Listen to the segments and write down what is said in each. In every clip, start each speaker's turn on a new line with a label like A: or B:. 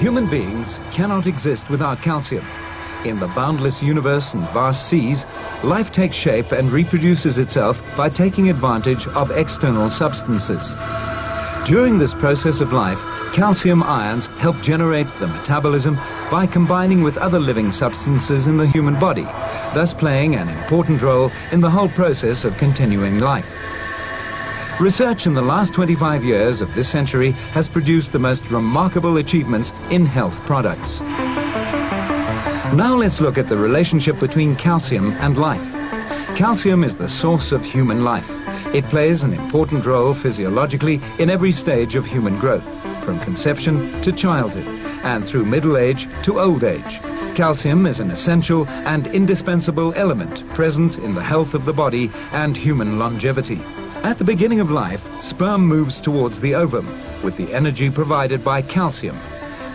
A: Human beings cannot exist without calcium. In the boundless universe and vast seas, life takes shape and reproduces itself by taking advantage of external substances. During this process of life, calcium ions help generate the metabolism by combining with other living substances in the human body, thus playing an important role in the whole process of continuing life. Research in the last 25 years of this century has produced the most remarkable achievements in health products. Now let's look at the relationship between calcium and life. Calcium is the source of human life. It plays an important role physiologically in every stage of human growth, from conception to childhood, and through middle age to old age. Calcium is an essential and indispensable element present in the health of the body and human longevity. At the beginning of life, sperm moves towards the ovum with the energy provided by calcium.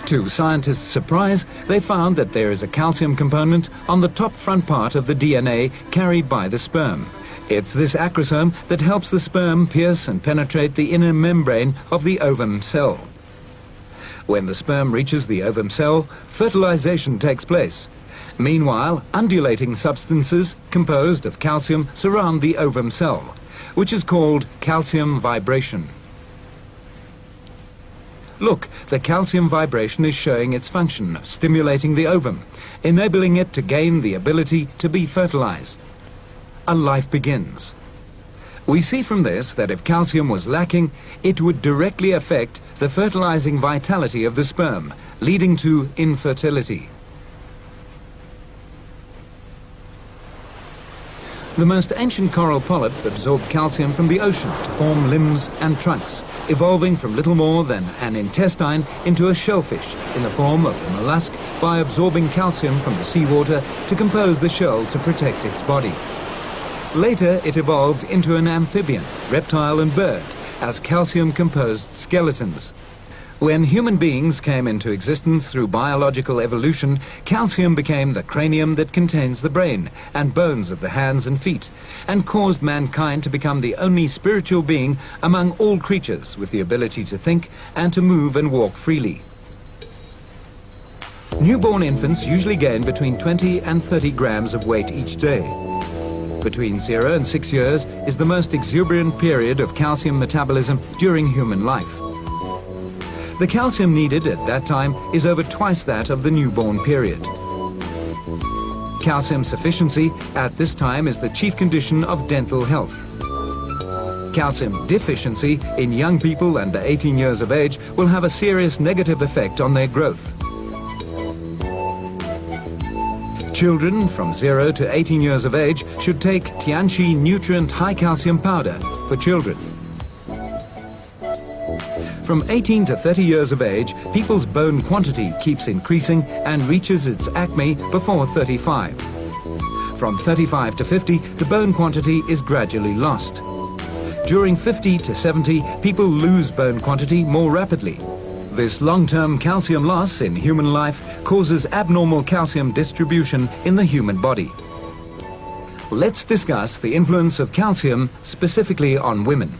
A: To scientists' surprise, they found that there is a calcium component on the top front part of the DNA carried by the sperm. It's this acrosome that helps the sperm pierce and penetrate the inner membrane of the ovum cell. When the sperm reaches the ovum cell, fertilization takes place. Meanwhile, undulating substances composed of calcium surround the ovum cell, which is called calcium vibration. Look, the calcium vibration is showing its function of stimulating the ovum, enabling it to gain the ability to be fertilized. A life begins. We see from this that if calcium was lacking, it would directly affect the fertilizing vitality of the sperm, leading to infertility. The most ancient coral polyp absorbed calcium from the ocean to form limbs and trunks, evolving from little more than an intestine into a shellfish in the form of a mollusk by absorbing calcium from the seawater to compose the shell to protect its body. Later, it evolved into an amphibian, reptile and bird, as calcium-composed skeletons. When human beings came into existence through biological evolution, calcium became the cranium that contains the brain and bones of the hands and feet, and caused mankind to become the only spiritual being among all creatures with the ability to think and to move and walk freely. Newborn infants usually gain between 20 and 30 grams of weight each day. Between 0 and 6 years is the most exuberant period of calcium metabolism during human life. The calcium needed at that time is over twice that of the newborn period. Calcium sufficiency at this time is the chief condition of dental health. Calcium deficiency in young people under 18 years of age will have a serious negative effect on their growth. Children from 0 to 18 years of age should take Tiens nutrient high calcium powder for children. From 18 to 30 years of age, people's bone quantity keeps increasing and reaches its acme before 35. From 35 to 50, the bone quantity is gradually lost. During 50 to 70, people lose bone quantity more rapidly. This long-term calcium loss in human life causes abnormal calcium distribution in the human body. Let's discuss the influence of calcium specifically on women.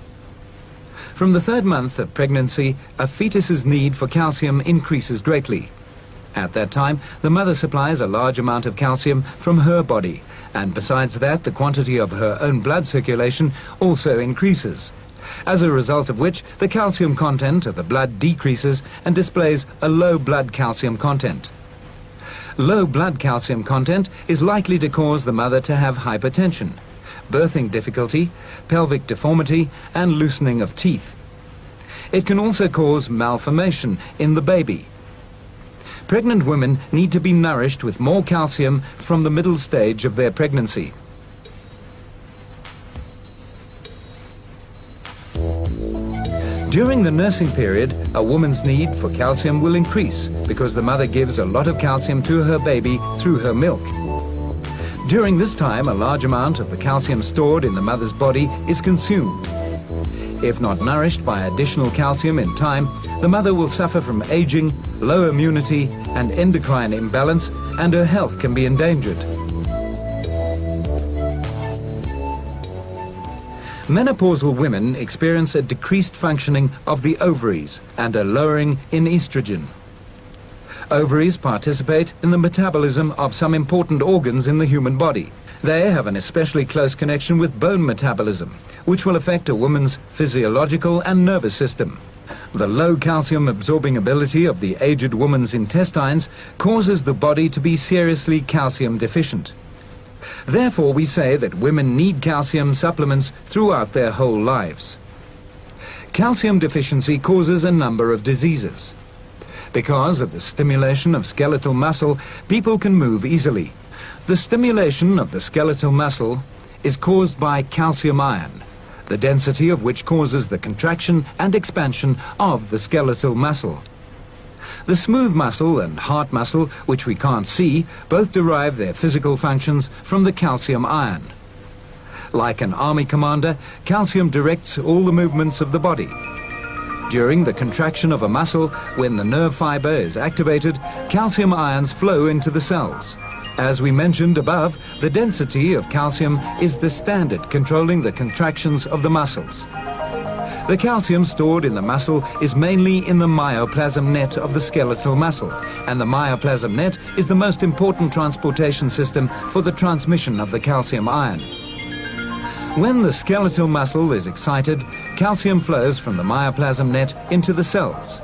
A: From the 3rd month of pregnancy, a fetus's need for calcium increases greatly. At that time, the mother supplies a large amount of calcium from her body, and besides that, the quantity of her own blood circulation also increases, as a result of which the calcium content of the blood decreases and displays a low blood calcium content. Low blood calcium content is likely to cause the mother to have hypertension, birthing difficulty, pelvic deformity, and loosening of teeth. It can also cause malformation in the baby. Pregnant women need to be nourished with more calcium from the middle stage of their pregnancy. During the nursing period, a woman's need for calcium will increase because the mother gives a lot of calcium to her baby through her milk. During this time, a large amount of the calcium stored in the mother's body is consumed. If not nourished by additional calcium in time, the mother will suffer from aging, low immunity, and endocrine imbalance, and her health can be endangered. Menopausal women experience a decreased functioning of the ovaries and a lowering in estrogen. Ovaries participate in the metabolism of some important organs in the human body. They have an especially close connection with bone metabolism, which will affect a woman's physiological and nervous system. The low calcium absorbing ability of the aged woman's intestines causes the body to be seriously calcium deficient. Therefore, we say that women need calcium supplements throughout their whole lives. Calcium deficiency causes a number of diseases. Because of the stimulation of skeletal muscle, people can move easily. The stimulation of the skeletal muscle is caused by calcium ion, the density of which causes the contraction and expansion of the skeletal muscle. The smooth muscle and heart muscle, which we can't see, both derive their physical functions from the calcium ion. Like an army commander, calcium directs all the movements of the body. During the contraction of a muscle, when the nerve fiber is activated, calcium ions flow into the cells. As we mentioned above, the density of calcium is the standard controlling the contractions of the muscles. The calcium stored in the muscle is mainly in the myoplasm net of the skeletal muscle, and the myoplasm net is the most important transportation system for the transmission of the calcium ion. When the skeletal muscle is excited, calcium flows from the myoplasm net into the cells.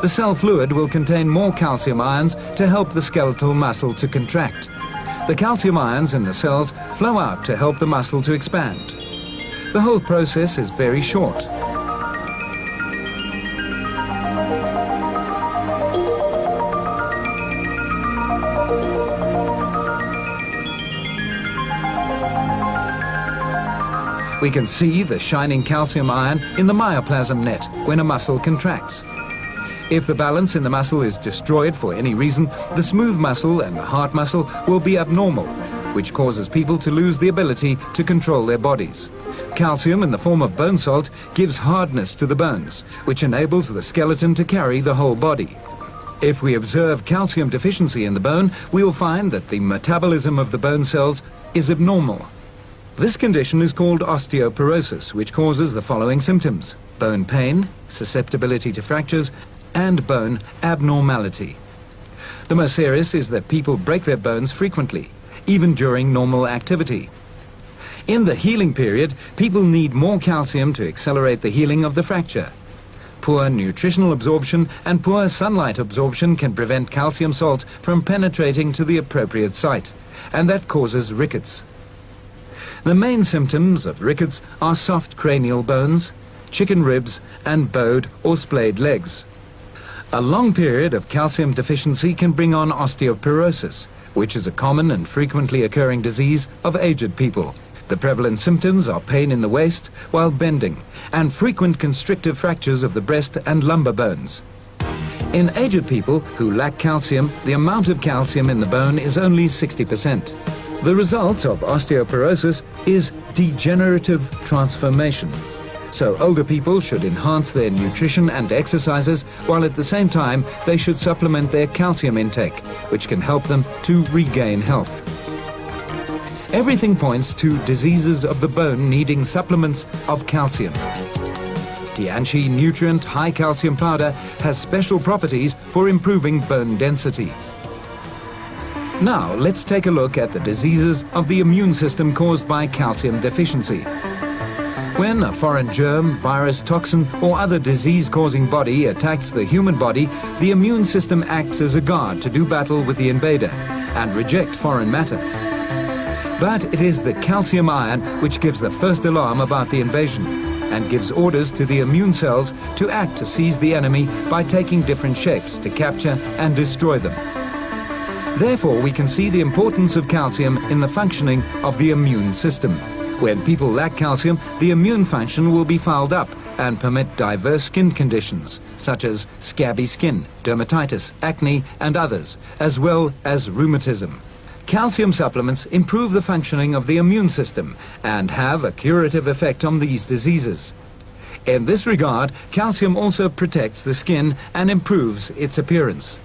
A: The cell fluid will contain more calcium ions to help the skeletal muscle to contract. The calcium ions in the cells flow out to help the muscle to expand. The whole process is very short. We can see the shining calcium ion in the myoplasm net when a muscle contracts. If the balance in the muscle is destroyed for any reason, the smooth muscle and the heart muscle will be abnormal, which causes people to lose the ability to control their bodies. Calcium in the form of bone salt gives hardness to the bones, which enables the skeleton to carry the whole body. If we observe calcium deficiency in the bone, we will find that the metabolism of the bone cells is abnormal. This condition is called osteoporosis, which causes the following symptoms: bone pain, susceptibility to fractures, and bone abnormality. The most serious is that people break their bones frequently, even during normal activity. In the healing period, people need more calcium to accelerate the healing of the fracture. Poor nutritional absorption and poor sunlight absorption can prevent calcium salt from penetrating to the appropriate site, and that causes rickets. The main symptoms of rickets are soft cranial bones, chicken ribs, and bowed or splayed legs. A long period of calcium deficiency can bring on osteoporosis, which is a common and frequently occurring disease of aged people. The prevalent symptoms are pain in the waist while bending and frequent constrictive fractures of the breast and lumbar bones. In aged people who lack calcium, the amount of calcium in the bone is only 60%. The result of osteoporosis is degenerative transformation. So older people should enhance their nutrition and exercises, while at the same time they should supplement their calcium intake, which can help them to regain health. Everything points to diseases of the bone needing supplements of calcium. Tiens nutrient high calcium powder has special properties for improving bone density. Now let's take a look at the diseases of the immune system caused by calcium deficiency. When a foreign germ, virus, toxin or other disease-causing body attacks the human body, the immune system acts as a guard to do battle with the invader and reject foreign matter. But it is the calcium ion which gives the first alarm about the invasion and gives orders to the immune cells to act to seize the enemy by taking different shapes to capture and destroy them. Therefore, we can see the importance of calcium in the functioning of the immune system. When people lack calcium, the immune function will be fouled up and permit diverse skin conditions, such as scabby skin, dermatitis, acne, and others, as well as rheumatism. Calcium supplements improve the functioning of the immune system and have a curative effect on these diseases. In this regard, calcium also protects the skin and improves its appearance.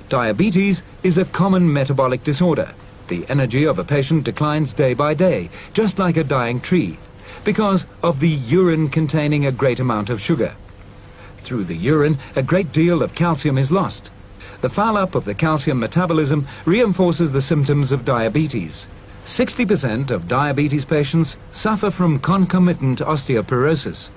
A: Diabetes is a common metabolic disorder. The energy of a patient declines day by day, just like a dying tree, because of the urine containing a great amount of sugar. Through the urine, a great deal of calcium is lost. The foul-up of the calcium metabolism reinforces the symptoms of diabetes. 60% of diabetes patients suffer from concomitant osteoporosis.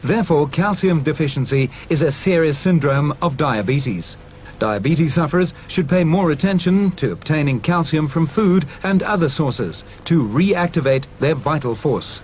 A: Therefore, calcium deficiency is a serious syndrome of diabetes. Diabetes sufferers should pay more attention to obtaining calcium from food and other sources to reactivate their vital force.